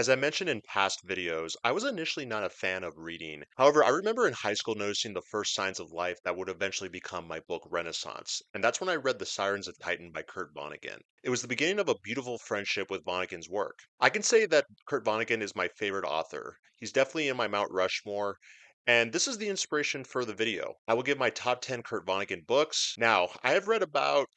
As I mentioned in past videos, I was initially not a fan of reading. However, I remember in high school noticing the first signs of life that would eventually become my book renaissance. And that's when I read The Sirens of Titan by Kurt Vonnegut. It was the beginning of a beautiful friendship with Vonnegut's work. I can say that Kurt Vonnegut is my favorite author. He's definitely in my Mount Rushmore. And this is the inspiration for the video. I will give my top 10 Kurt Vonnegut books. Now, I have read about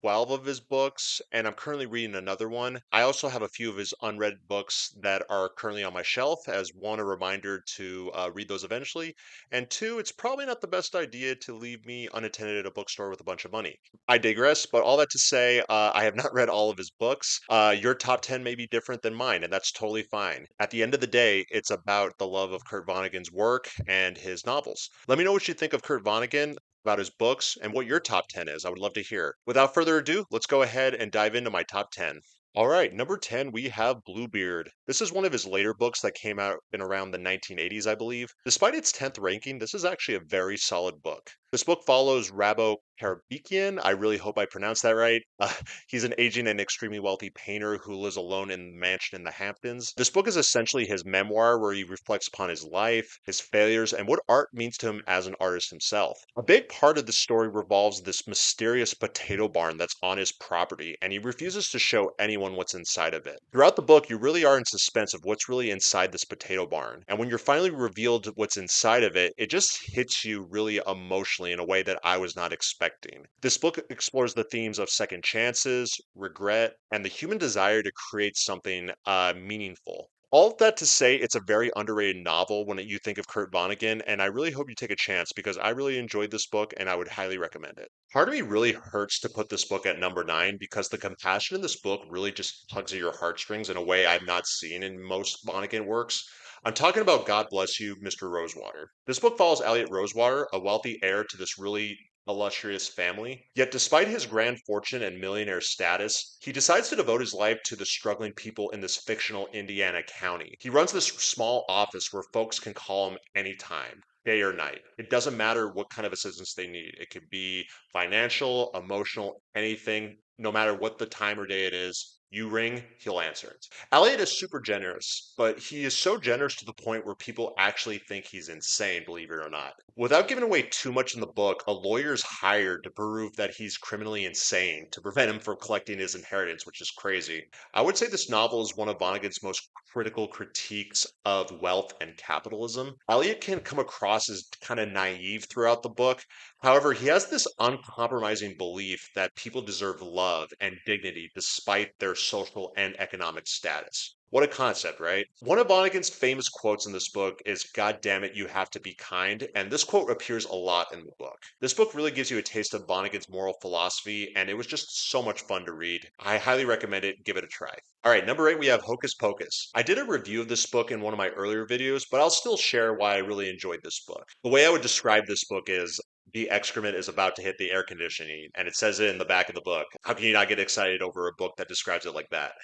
12 of his books, and I'm currently reading another one. I also have a few of his unread books that are currently on my shelf, as one, a reminder to read those eventually, and two, it's probably not the best idea to leave me unattended at a bookstore with a bunch of money. I digress, but all that to say, I have not read all of his books. Your top 10 may be different than mine, and that's totally fine. At the end of the day, it's about the love of Kurt Vonnegut's work and his novels. Let me know what you think of Kurt Vonnegut, about his books, and what your top 10 is. I would love to hear. Without further ado, let's go ahead and dive into my top 10. All right, number 10, we have Bluebeard. This is one of his later books that came out in around the 1980s, I believe. Despite its 10th ranking, this is actually a very solid book. This book follows Rabo Karabekian. I really hope I pronounced that right. He's an aging and extremely wealthy painter who lives alone in a mansion in the Hamptons. This book is essentially his memoir where he reflects upon his life, his failures, and what art means to him as an artist himself. A big part of the story revolves this mysterious potato barn that's on his property, and he refuses to show anyone what's inside of it. Throughout the book, you really are in suspense of what's really inside this potato barn. And when you're finally revealed what's inside of it, it just hits you really emotionally in a way that I was not expecting. This book explores the themes of second chances, regret, and the human desire to create something meaningful. All of that to say, it's a very underrated novel when you think of Kurt Vonnegut, and I really hope you take a chance because I really enjoyed this book and I would highly recommend it. Part of me really hurts to put this book at number 9 because the compassion in this book really just tugs at your heartstrings in a way I've not seen in most Vonnegut works. I'm talking about God Bless You, Mr. Rosewater. This book follows Elliot Rosewater, a wealthy heir to this really illustrious family. Yet, despite his grand fortune and millionaire status, he decides to devote his life to the struggling people in this fictional Indiana county. He runs this small office where folks can call him anytime, day or night. It doesn't matter what kind of assistance they need. It could be financial, emotional, anything, no matter what the time or day it is. You ring, he'll answer it. Elliot is super generous, but he is so generous to the point where people actually think he's insane, believe it or not. Without giving away too much in the book, a lawyer is hired to prove that he's criminally insane to prevent him from collecting his inheritance, which is crazy. I would say this novel is one of Vonnegut's most critical critiques of wealth and capitalism. Elliot can come across as kind of naive throughout the book. However, he has this uncompromising belief that people deserve love and dignity despite their social and economic status. What a concept, right? One of Vonnegut's famous quotes in this book is, "God damn it, you have to be kind." And this quote appears a lot in the book. This book really gives you a taste of Vonnegut's moral philosophy, and it was just so much fun to read. I highly recommend it. Give it a try. All right, number 8, we have Hocus Pocus. I did a review of this book in one of my earlier videos, but I'll still share why I really enjoyed this book. The way I would describe this book is the excrement is about to hit the air conditioning, and it says it in the back of the book. How can you not get excited over a book that describes it like that?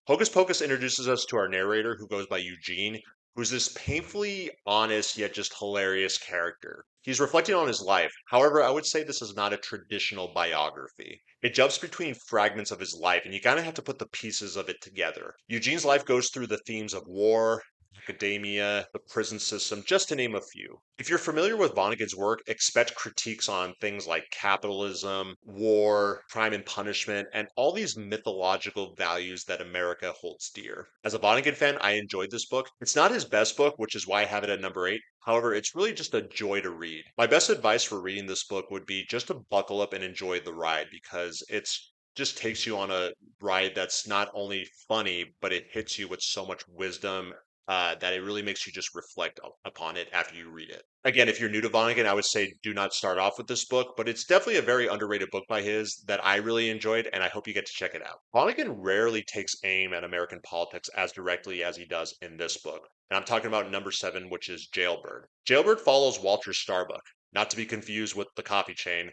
Hocus Pocus introduces us to our narrator, who goes by Eugene, who's this painfully honest yet just hilarious character. He's reflecting on his life. However, I would say this is not a traditional biography. It jumps between fragments of his life, and you kind of have to put the pieces of it together. Eugene's life goes through the themes of war, academia, the prison system, just to name a few. If you're familiar with Vonnegut's work, expect critiques on things like capitalism, war, crime and punishment, and all these mythological values that America holds dear. As a Vonnegut fan, I enjoyed this book. It's not his best book, which is why I have it at number 8. However, it's really just a joy to read. My best advice for reading this book would be just to buckle up and enjoy the ride because it's just takes you on a ride that's not only funny, but it hits you with so much wisdom that it really makes you just reflect upon it after you read it. Again, if you're new to Vonnegut, I would say do not start off with this book, but it's definitely a very underrated book by his that I really enjoyed, and I hope you get to check it out. Vonnegut rarely takes aim at American politics as directly as he does in this book. And I'm talking about number 7, which is Jailbird. Jailbird follows Walter Starbuck, not to be confused with the coffee chain.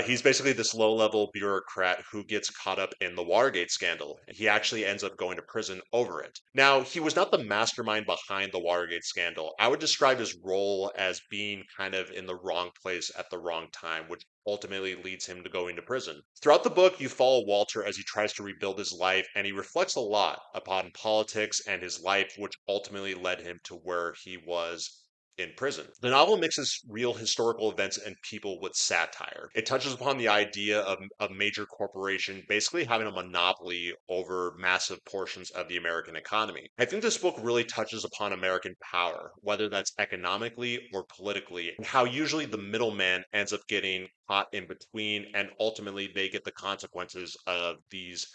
He's basically this low-level bureaucrat who gets caught up in the Watergate scandal. He actually ends up going to prison over it. Now, he was not the mastermind behind the Watergate scandal. I would describe his role as being kind of in the wrong place at the wrong time, which ultimately leads him to going to prison. Throughout the book, you follow Walter as he tries to rebuild his life, and he reflects a lot upon politics and his life, which ultimately led him to where he was in prison. The novel mixes real historical events and people with satire. It touches upon the idea of a major corporation basically having a monopoly over massive portions of the American economy. I think this book really touches upon American power, whether that's economically or politically, and how usually the middleman ends up getting caught in between, and ultimately they get the consequences of these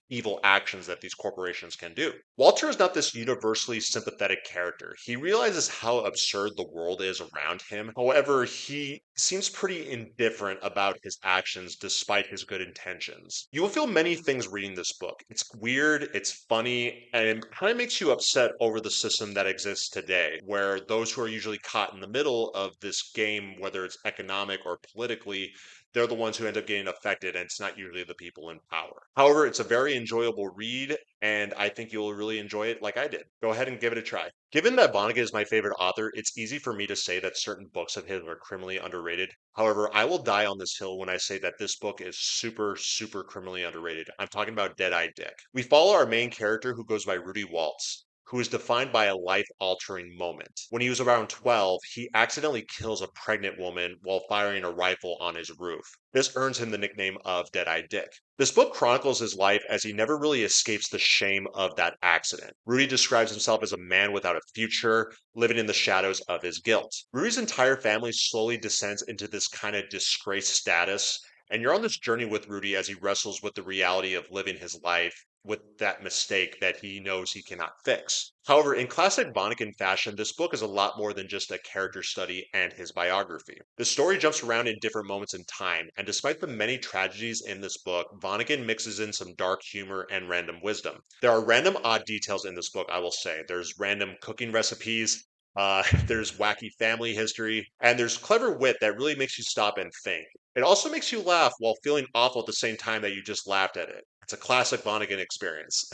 evil actions that these corporations can do. Walter is not this universally sympathetic character. He realizes how absurd the world is around him. However, he seems pretty indifferent about his actions despite his good intentions. You will feel many things reading this book. It's weird, it's funny, and it kind of makes you upset over the system that exists today, where those who are usually caught in the middle of this game, whether it's economic or politically, they're the ones who end up getting affected, and it's not usually the people in power. However, it's a very enjoyable read, and I think you'll really enjoy it like I did. Go ahead and give it a try. Given that Vonnegut is my favorite author, it's easy for me to say that certain books of his are criminally underrated. However, I will die on this hill when I say that this book is super, super criminally underrated. I'm talking about Deadeye Dick. We follow our main character who goes by Rudy Waltz, who is defined by a life altering moment. When he was around 12, he accidentally kills a pregnant woman while firing a rifle on his roof. This earns him the nickname of Deadeye Dick. This book chronicles his life as he never really escapes the shame of that accident. Rudy describes himself as a man without a future, living in the shadows of his guilt. Rudy's entire family slowly descends into this kind of disgrace status, and you're on this journey with Rudy as he wrestles with the reality of living his life with that mistake that he knows he cannot fix. However, in classic Vonnegut fashion, this book is a lot more than just a character study and his biography. The story jumps around in different moments in time, and despite the many tragedies in this book, Vonnegut mixes in some dark humor and random wisdom. There are random odd details in this book, I will say. There's random cooking recipes, there's wacky family history, and there's clever wit that really makes you stop and think. It also makes you laugh while feeling awful at the same time that you just laughed at it. It's a classic Vonnegut experience.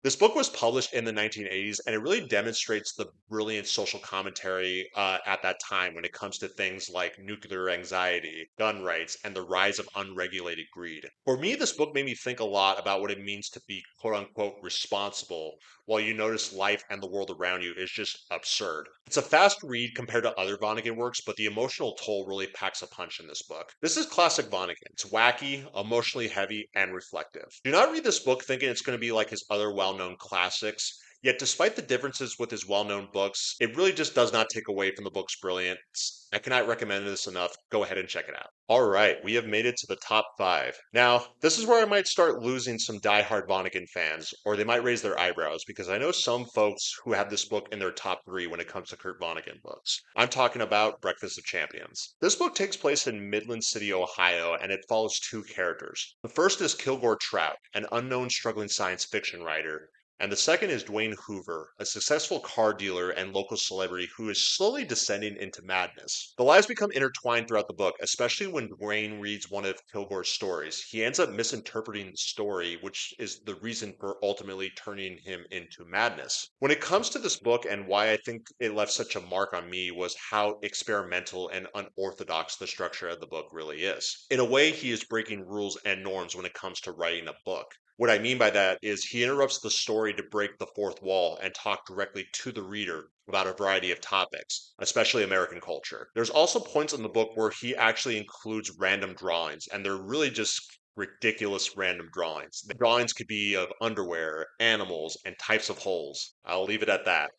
This book was published in the 1980s, and it really demonstrates the brilliant social commentary at that time when it comes to things like nuclear anxiety, gun rights, and the rise of unregulated greed. For me, this book made me think a lot about what it means to be quote unquote responsible while you notice life and the world around you is just absurd. It's a fast read compared to other Vonnegut works, but the emotional toll really packs a punch in this book. This is classic Vonnegut. It's wacky, emotionally heavy, and reflective. Do not read this book thinking it's going to be like his other well-known classics. Yet, despite the differences with his well known books, it really just does not take away from the book's brilliance. I cannot recommend this enough. Go ahead and check it out. All right, we have made it to the top five. Now, this is where I might start losing some diehard Vonnegut fans, or they might raise their eyebrows, because I know some folks who have this book in their top three when it comes to Kurt Vonnegut books. I'm talking about Breakfast of Champions. This book takes place in Midland City, Ohio, and it follows two characters. The first is Kilgore Trout, an unknown struggling science fiction writer, and the second is Dwayne Hoover, a successful car dealer and local celebrity who is slowly descending into madness. The lives become intertwined throughout the book, especially when Dwayne reads one of Kilgore's stories. He ends up misinterpreting the story, which is the reason for ultimately turning him into madness. When it comes to this book and why I think it left such a mark on me was how experimental and unorthodox the structure of the book really is. In a way, he is breaking rules and norms when it comes to writing a book. What I mean by that is he interrupts the story to break the fourth wall and talk directly to the reader about a variety of topics, especially American culture. There's also points in the book where he actually includes random drawings, and they're really just ridiculous random drawings. The drawings could be of underwear, animals, and types of holes. I'll leave it at that.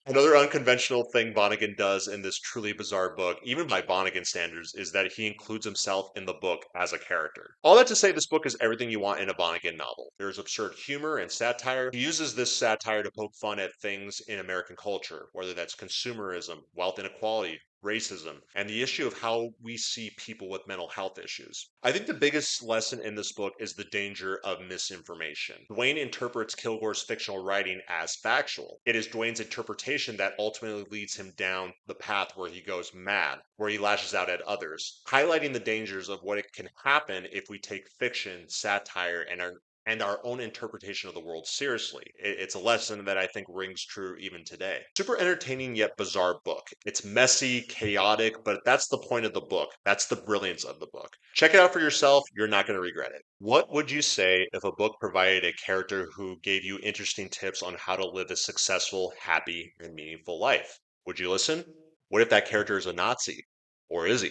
Another unconventional thing Vonnegut does in this truly bizarre book, even by Vonnegut standards, is that he includes himself in the book as a character. All that to say, this book is everything you want in a Vonnegut novel. There's absurd humor and satire. He uses this satire to poke fun at things in American culture, whether that's consumerism, wealth inequality, racism, and the issue of how we see people with mental health issues. I think the biggest lesson in this book is the danger of misinformation. Dwayne interprets Kilgore's fictional writing as factual. It is Dwayne's interpretation that ultimately leads him down the path where he goes mad, where he lashes out at others, highlighting the dangers of what it can happen if we take fiction, satire, and our own interpretation of the world seriously. It's a lesson that I think rings true even today. Super entertaining yet bizarre book. It's messy, chaotic, but that's the point of the book. That's the brilliance of the book. Check it out for yourself. You're not going to regret it. What would you say if a book provided a character who gave you interesting tips on how to live a successful, happy, and meaningful life? Would you listen? What if that character is a Nazi? Or is he?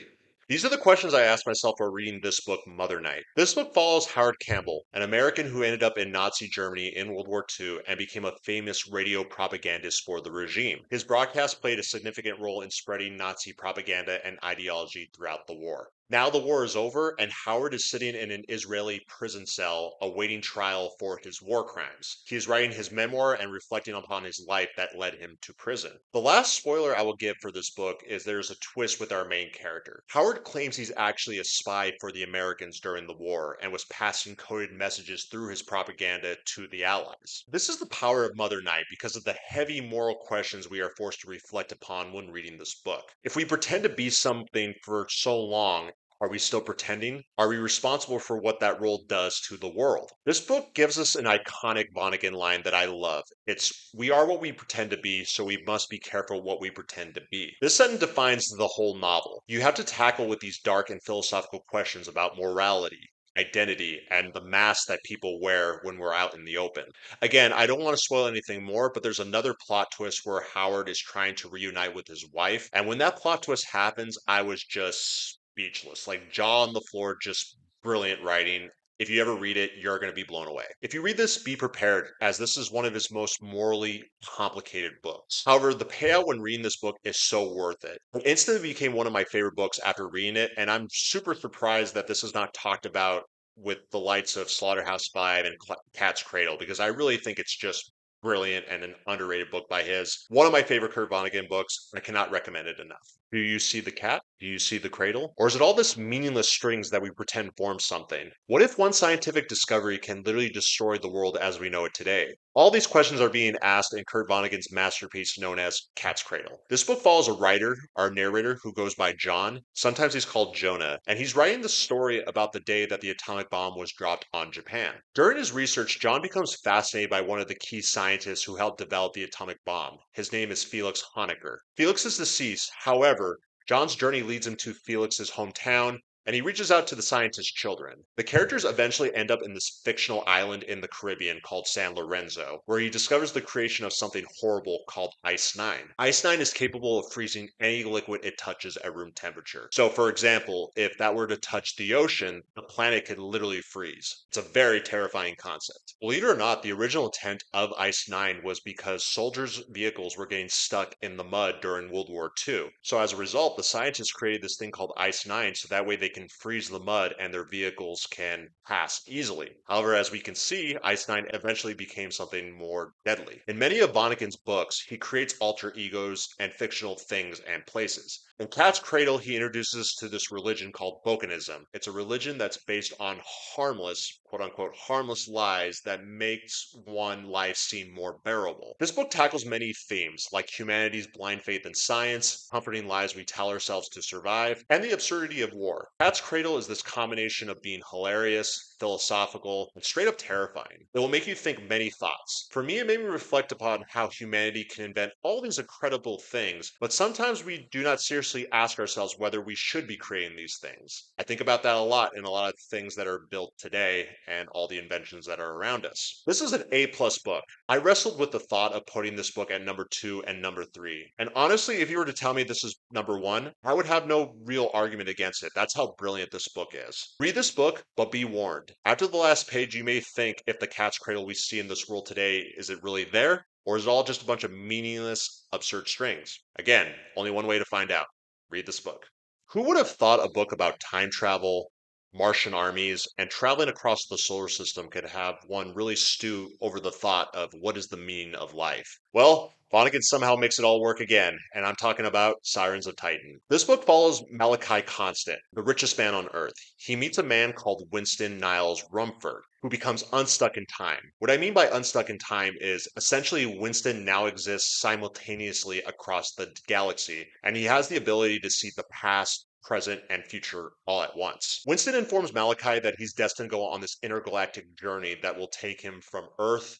These are the questions I asked myself while reading this book, Mother Night. This book follows Howard Campbell, an American who ended up in Nazi Germany in World War II and became a famous radio propagandist for the regime. His broadcast played a significant role in spreading Nazi propaganda and ideology throughout the war. Now the war is over, and Howard is sitting in an Israeli prison cell awaiting trial for his war crimes. He is writing his memoir and reflecting upon his life that led him to prison. The last spoiler I will give for this book is there's a twist with our main character. Howard claims he's actually a spy for the Americans during the war and was passing coded messages through his propaganda to the Allies. This is the power of Mother Night because of the heavy moral questions we are forced to reflect upon when reading this book. If we pretend to be something for so long, are we still pretending? Are we responsible for what that role does to the world? This book gives us an iconic Vonnegut line that I love. It's, "We are what we pretend to be, so we must be careful what we pretend to be." This sentence defines the whole novel. You have to tackle with these dark and philosophical questions about morality, identity, and the mask that people wear when we're out in the open. Again, I don't want to spoil anything more, but there's another plot twist where Howard is trying to reunite with his wife. And when that plot twist happens, I was just speechless, like jaw on the floor, just brilliant writing. If you ever read it, you're going to be blown away. If you read this, be prepared, as this is one of his most morally complicated books. However, the payout when reading this book is so worth it. It instantly became one of my favorite books after reading it, and I'm super surprised that this is not talked about with the lights of Slaughterhouse-Five and Cat's Cradle, because I really think it's just brilliant and an underrated book by his. One of my favorite Kurt Vonnegut books. I cannot recommend it enough. Do you see the cat? Do you see the cradle? Or is it all this meaningless strings that we pretend form something? What if one scientific discovery can literally destroy the world as we know it today? All these questions are being asked in Kurt Vonnegut's masterpiece known as Cat's Cradle. This book follows a writer, our narrator, who goes by John. Sometimes he's called Jonah, and he's writing the story about the day that the atomic bomb was dropped on Japan. During his research, John becomes fascinated by one of the key scientists who helped develop the atomic bomb. His name is Felix Honecker. Felix is deceased, however, John's journey leads him to Felix's hometown, and he reaches out to the scientist's children. The characters eventually end up in this fictional island in the Caribbean called San Lorenzo, where he discovers the creation of something horrible called Ice Nine. Ice Nine is capable of freezing any liquid it touches at room temperature. So, for example, if that were to touch the ocean, the planet could literally freeze. It's a very terrifying concept. Believe it or not, the original intent of Ice Nine was because soldiers' vehicles were getting stuck in the mud during World War II. So, as a result, the scientists created this thing called Ice Nine so that way they can freeze the mud and their vehicles can pass easily. However, as we can see, Ice Nine eventually became something more deadly. In many of Vonnegut's books, he creates alter egos and fictional things and places. In Cat's Cradle, he introduces us to this religion called Bokenism. It's a religion that's based on harmless, quote unquote, harmless lies that makes one life seem more bearable. This book tackles many themes, like humanity's blind faith in science, comforting lies we tell ourselves to survive, and the absurdity of war. Cat's Cradle is this combination of being hilarious, philosophical, and straight up terrifying. It will make you think many thoughts. For me, it made me reflect upon how humanity can invent all these incredible things, but sometimes we do not seriously ask ourselves whether we should be creating these things. I think about that a lot in a lot of things that are built today and all the inventions that are around us. This is an A-plus book. I wrestled with the thought of putting this book at number 2 and number 3. And honestly, if you were to tell me this is number 1, I would have no real argument against it. That's how brilliant this book is. Read this book, but be warned. After the last page, you may think if the Cat's Cradle we see in this world today, is it really there? Or is it all just a bunch of meaningless, absurd strings? Again, only one way to find out. Read this book. Who would have thought a book about time travel, Martian armies, and traveling across the solar system could have one really stew over the thought of what is the meaning of life. Well, Vonnegut somehow makes it all work again, and I'm talking about Sirens of Titan. This book follows Malachi Constant, the richest man on Earth. He meets a man called Winston Niles Rumford, who becomes unstuck in time. What I mean by unstuck in time is essentially Winston now exists simultaneously across the galaxy, and he has the ability to see the past, present, and future all at once. Winston informs Malachi that he's destined to go on this intergalactic journey that will take him from Earth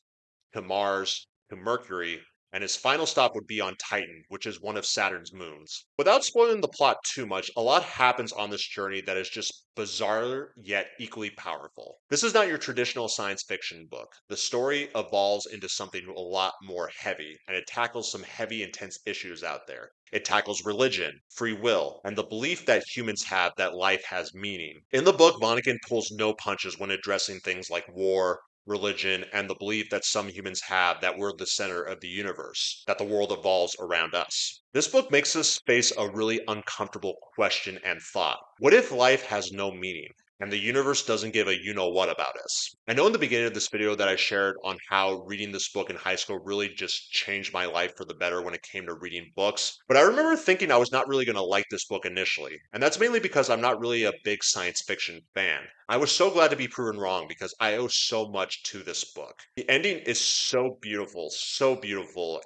to Mars to Mercury, and his final stop would be on Titan, which is one of Saturn's moons. Without spoiling the plot too much, a lot happens on this journey that is just bizarre yet equally powerful. This is not your traditional science fiction book. The story evolves into something a lot more heavy, and it tackles some heavy, intense issues out there. It tackles religion, free will, and the belief that humans have that life has meaning. In the book, Vonnegut pulls no punches when addressing things like war, religion, and the belief that some humans have that we're the center of the universe, that the world evolves around us. This book makes us face a really uncomfortable question and thought. What if life has no meaning? And the universe doesn't give a you know what about us. I know in the beginning of this video that I shared on how reading this book in high school really just changed my life for the better when it came to reading books. But I remember thinking I was not really going to like this book initially. And that's mainly because I'm not really a big science fiction fan. I was so glad to be proven wrong because I owe so much to this book. The ending is so beautiful,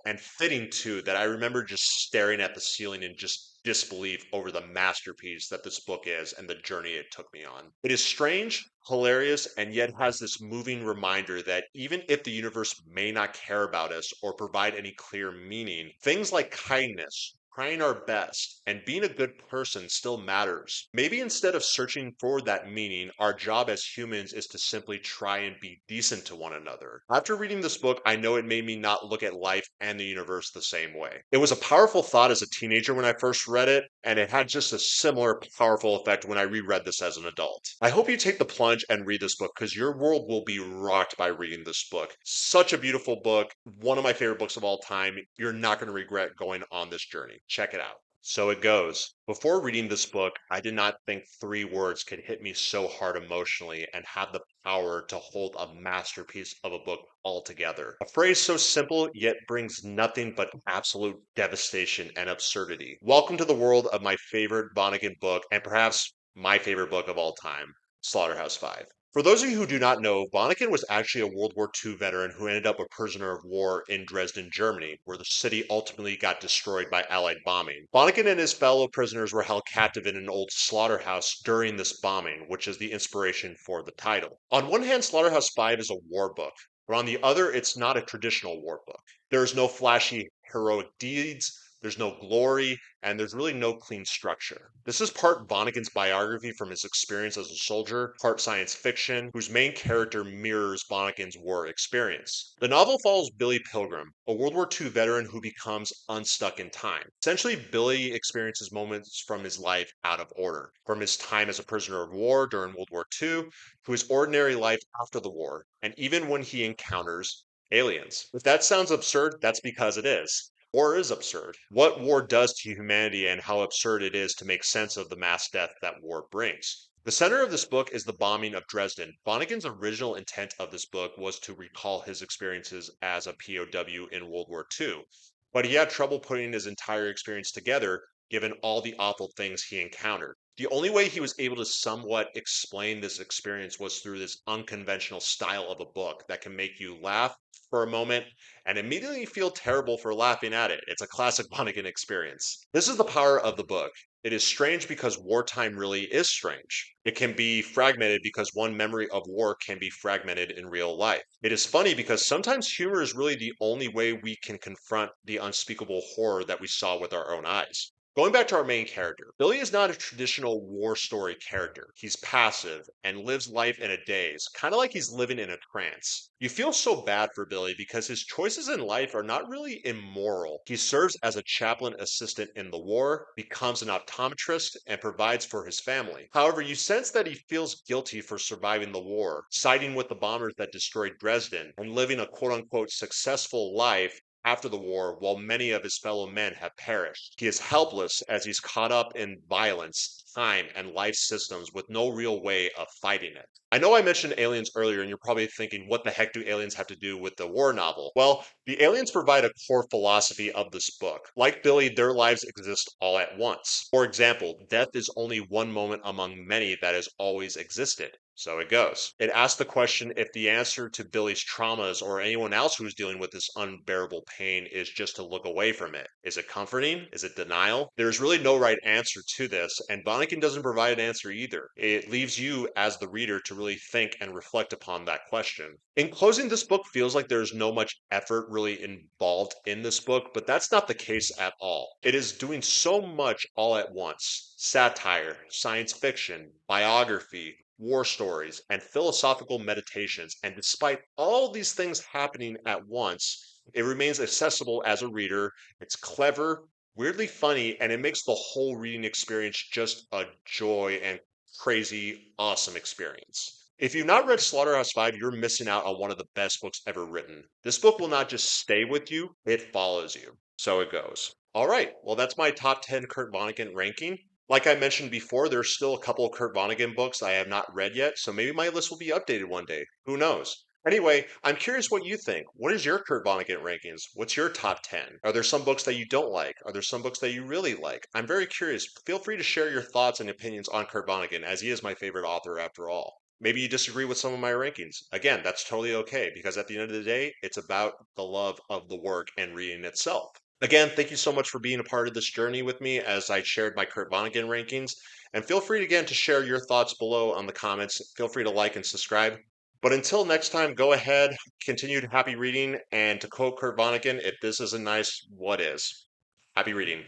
and fitting too, that I remember just staring at the ceiling in just disbelief over the masterpiece that this book is and the journey it took me on. It is strange, hilarious, and yet has this moving reminder that even if the universe may not care about us or provide any clear meaning, things like kindness, trying our best, and being a good person still matters. Maybe instead of searching for that meaning, our job as humans is to simply try and be decent to one another. After reading this book, I know it made me not look at life and the universe the same way. It was a powerful thought as a teenager when I first read it, and it had just a similar powerful effect when I reread this as an adult. I hope you take the plunge and read this book because your world will be rocked by reading this book. Such a beautiful book, one of my favorite books of all time. You're not going to regret going on this journey. Check it out. So it goes. Before reading this book, I did not think three words could hit me so hard emotionally and have the power to hold a masterpiece of a book altogether. A phrase so simple yet brings nothing but absolute devastation and absurdity. Welcome to the world of my favorite Vonnegut book and perhaps my favorite book of all time, Slaughterhouse-Five. For those of you who do not know, Vonnegut was actually a World War II veteran who ended up a prisoner of war in Dresden, Germany, where the city ultimately got destroyed by Allied bombing. Vonnegut and his fellow prisoners were held captive in an old slaughterhouse during this bombing, which is the inspiration for the title. On one hand, Slaughterhouse-Five is a war book, but on the other, it's not a traditional war book. There is no flashy heroic deeds, there's no glory, and there's really no clean structure. This is part Vonnegut's biography from his experience as a soldier, part science fiction, whose main character mirrors Vonnegut's war experience. The novel follows Billy Pilgrim, a World War II veteran who becomes unstuck in time. Essentially, Billy experiences moments from his life out of order, from his time as a prisoner of war during World War II to his ordinary life after the war, and even when he encounters aliens. If that sounds absurd, that's because it is. War is absurd. What war does to humanity and how absurd it is to make sense of the mass death that war brings. The center of this book is the bombing of Dresden. Vonnegut's original intent of this book was to recall his experiences as a POW in World War II, but he had trouble putting his entire experience together given all the awful things he encountered. The only way he was able to somewhat explain this experience was through this unconventional style of a book that can make you laugh for a moment and immediately feel terrible for laughing at it. It's a classic Vonnegut experience. This is the power of the book. It is strange because wartime really is strange. It can be fragmented because one memory of war can be fragmented in real life. It is funny because sometimes humor is really the only way we can confront the unspeakable horror that we saw with our own eyes. Going back to our main character, Billy is not a traditional war story character. He's passive and lives life in a daze, kind of like he's living in a trance. You feel so bad for Billy because his choices in life are not really immoral. He serves as a chaplain assistant in the war, becomes an optometrist, and provides for his family. However, you sense that he feels guilty for surviving the war, siding with the bombers that destroyed Dresden, and living a quote unquote successful life after the war while many of his fellow men have perished. He is helpless as he's caught up in violence, time, and life systems with no real way of fighting it. I know I mentioned aliens earlier, and you're probably thinking, what the heck do aliens have to do with the war novel? Well, the aliens provide a core philosophy of this book. Like Billy, their lives exist all at once. For example, death is only one moment among many that has always existed. So it goes. It asks the question if the answer to Billy's traumas or anyone else who's dealing with this unbearable pain is just to look away from it. Is it comforting? Is it denial? There's really no right answer to this, and Vonnegut doesn't provide an answer either. It leaves you as the reader to really think and reflect upon that question. In closing, this book feels like there's no much effort really involved in this book, but that's not the case at all. It is doing so much all at once: satire, science fiction, biography, war stories, and philosophical meditations. And despite all these things happening at once, it remains accessible as a reader. It's clever, weirdly funny, and it makes the whole reading experience just a joy and crazy, awesome experience. If you've not read Slaughterhouse-Five, you're missing out on one of the best books ever written. This book will not just stay with you, it follows you. So it goes. All right, well, that's my top 10 Kurt Vonnegut ranking. Like I mentioned before, there's still a couple of Kurt Vonnegut books I have not read yet, so maybe my list will be updated one day. Who knows? Anyway, I'm curious what you think. What is your Kurt Vonnegut rankings? What's your top 10? Are there some books that you don't like? Are there some books that you really like? I'm very curious. Feel free to share your thoughts and opinions on Kurt Vonnegut, as he is my favorite author after all. Maybe you disagree with some of my rankings. Again, that's totally okay, because at the end of the day, it's about the love of the work and reading itself. Again, thank you so much for being a part of this journey with me as I shared my Kurt Vonnegut rankings. And feel free again to share your thoughts below on the comments. Feel free to like and subscribe. But until next time, go ahead, continue happy reading. And to quote Kurt Vonnegut, if this isn't nice, what is? Happy reading.